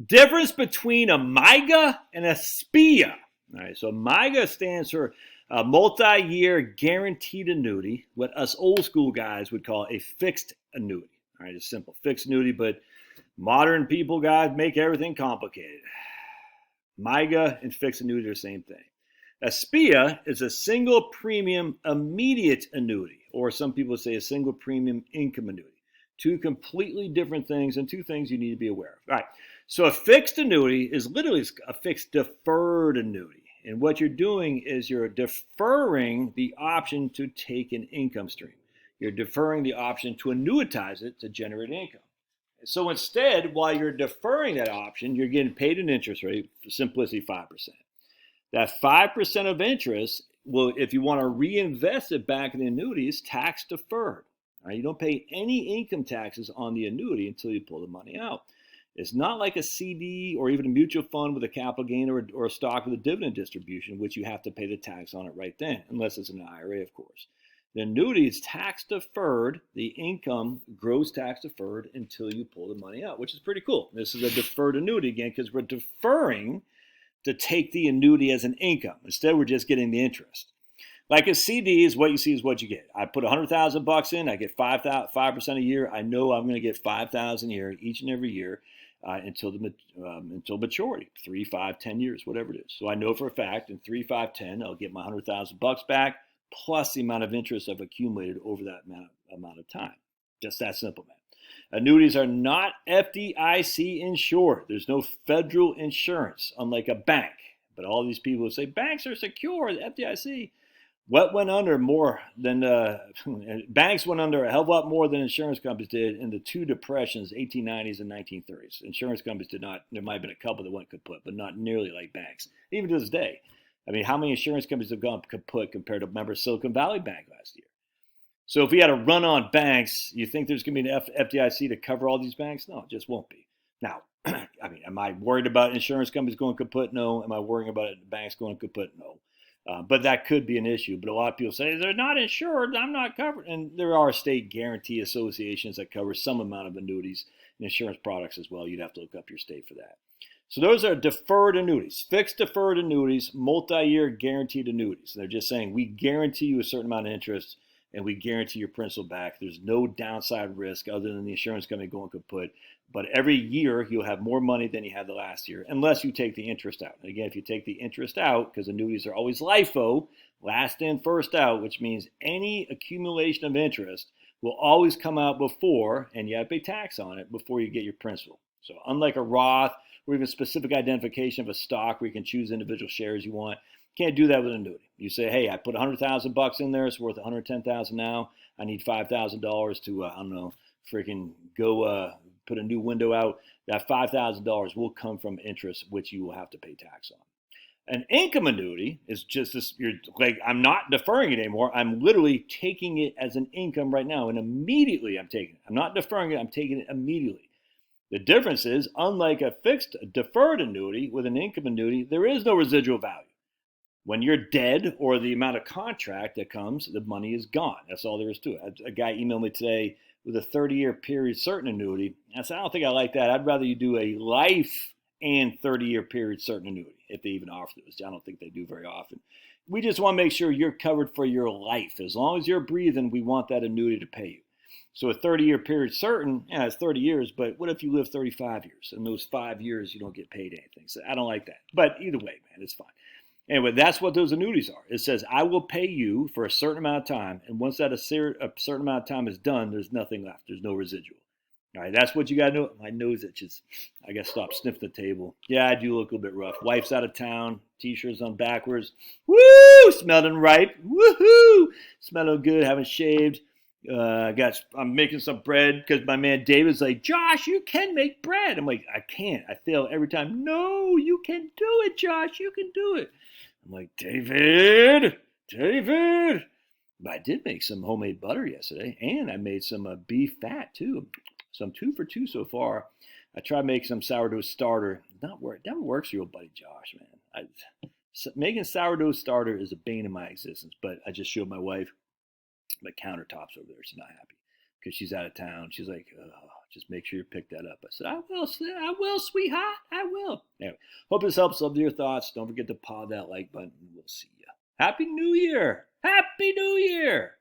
Difference between a MYGA and a SPIA. All right, so MYGA stands for a multi-year guaranteed annuity, what us old school guys would call a fixed annuity. All right, it's simple, fixed annuity, but modern people, guys, make everything complicated. MYGA and fixed annuity are the same thing. A SPIA is a single premium immediate annuity, or some people say a single premium income annuity. Two completely different things and two things you need to be aware of. All right, so a fixed annuity is literally a fixed deferred annuity. And what you're doing is you're deferring the option to take an income stream. You're deferring the option to annuitize it to generate income. So instead, while you're deferring that option, you're getting paid an interest rate, for simplicity 5%. That 5% of interest will, if you want to reinvest it back in the annuity, is tax deferred. Right? You don't pay any income taxes on the annuity until you pull the money out. It's not like a CD or even a mutual fund with a capital gain or a stock with a dividend distribution, which you have to pay the tax on it right then, unless it's an IRA, of course. The annuity is tax deferred. The income grows tax deferred until you pull the money out, which is pretty cool. This is a deferred annuity again because we're deferring to take the annuity as an income. Instead, we're just getting the interest. Like a CD is what you see is what you get. I put $100,000 in, I get 5% a year. I know I'm going to get $5,000 a year each and every year until maturity, 3, 5, 10 years, whatever it is. So I know for a fact in 3, 5, 10, I'll get my $100,000 back plus the amount of interest I've accumulated over that amount of time. Just that simple, man. Annuities are not FDIC insured. There's no federal insurance, unlike a bank. But all these people who say banks are secure, the FDIC. What went under more than banks went under a hell of a lot more than insurance companies did in the two depressions, 1890s and 1930s. Insurance companies did not. There might have been a couple that went kaput, but not nearly like banks, even to this day. I mean, how many insurance companies have gone kaput compared to, remember, Silicon Valley Bank last year? So if we had a run on banks, you think there's going to be an FDIC to cover all these banks? No, it just won't be. Now, I mean, am I worried about insurance companies going kaput? No. Am I worrying about banks going kaput? No. But that could be an issue. But a lot of people say, they're not insured, I'm not covered. And there are state guarantee associations that cover some amount of annuities and insurance products as well. You'd have to look up your state for that. So those are deferred annuities, fixed deferred annuities, multi-year guaranteed annuities. They're just saying we guarantee you a certain amount of interest and we guarantee your principal back. There's no downside risk other than the insurance company going kaput. But every year you'll have more money than you had the last year, unless you take the interest out. And again, if you take the interest out, because annuities are always LIFO, last in, first out, which means any accumulation of interest will always come out before, and you have to pay tax on it before you get your principal. So unlike a Roth or even specific identification of a stock where you can choose individual shares you want, you can't do that with an annuity. You say, hey, I put $100,000 in there, it's worth $110,000 now. I need $5,000 to, I don't know, freaking go put a new window out. That $5,000 will come from interest, which you will have to pay tax on. An income annuity is just this, you're like, I'm not deferring it anymore. I'm literally taking it as an income right now, and immediately I'm taking it. I'm not deferring it, I'm taking it immediately. The difference is, unlike a fixed deferred annuity with an income annuity, there is no residual value. When you're dead or the amount of contract that comes, the money is gone. That's all there is to it. A guy emailed me today with a 30-year period certain annuity. I said, I don't think I like that. I'd rather you do a life and 30-year period certain annuity, if they even offer this. I don't think they do very often. We just want to make sure you're covered for your life. As long as you're breathing, we want that annuity to pay you. So a 30-year period certain, yeah, it's 30 years, but what if you live 35 years? In those 5 years, you don't get paid anything. So I don't like that. But either way, man, it's fine. Anyway, that's what those annuities are. It says, I will pay you for a certain amount of time, and once that a certain amount of time is done, there's nothing left. There's no residual. All right, that's what you got to know. My nose itches. I got to stop sniffing the table. Yeah, I do look a little bit rough. Wife's out of town. T-shirts on backwards. Woo! Smelling ripe. Woohoo! Smelling good. Haven't shaved. I'm making some bread because my man David's like, Josh, you can make bread. I'm like, I can't. I fail every time. No, you can do it, Josh. You can do it. I'm like, David. But I did make some homemade butter yesterday, and I made some beef fat too. So I'm 2 for 2 so far. I tried making some sourdough starter. Not work. That works for your buddy Josh, man. Making sourdough starter is a bane in my existence. But I just showed my wife my countertops over there. She's not happy because she's out of town. She's like, oh, Just make sure you pick that up. I said, I will, sweetheart. I will. Anyway, hope this helps. Love your thoughts. Don't forget to paw that like button. We'll see you. Happy New Year. Happy New Year.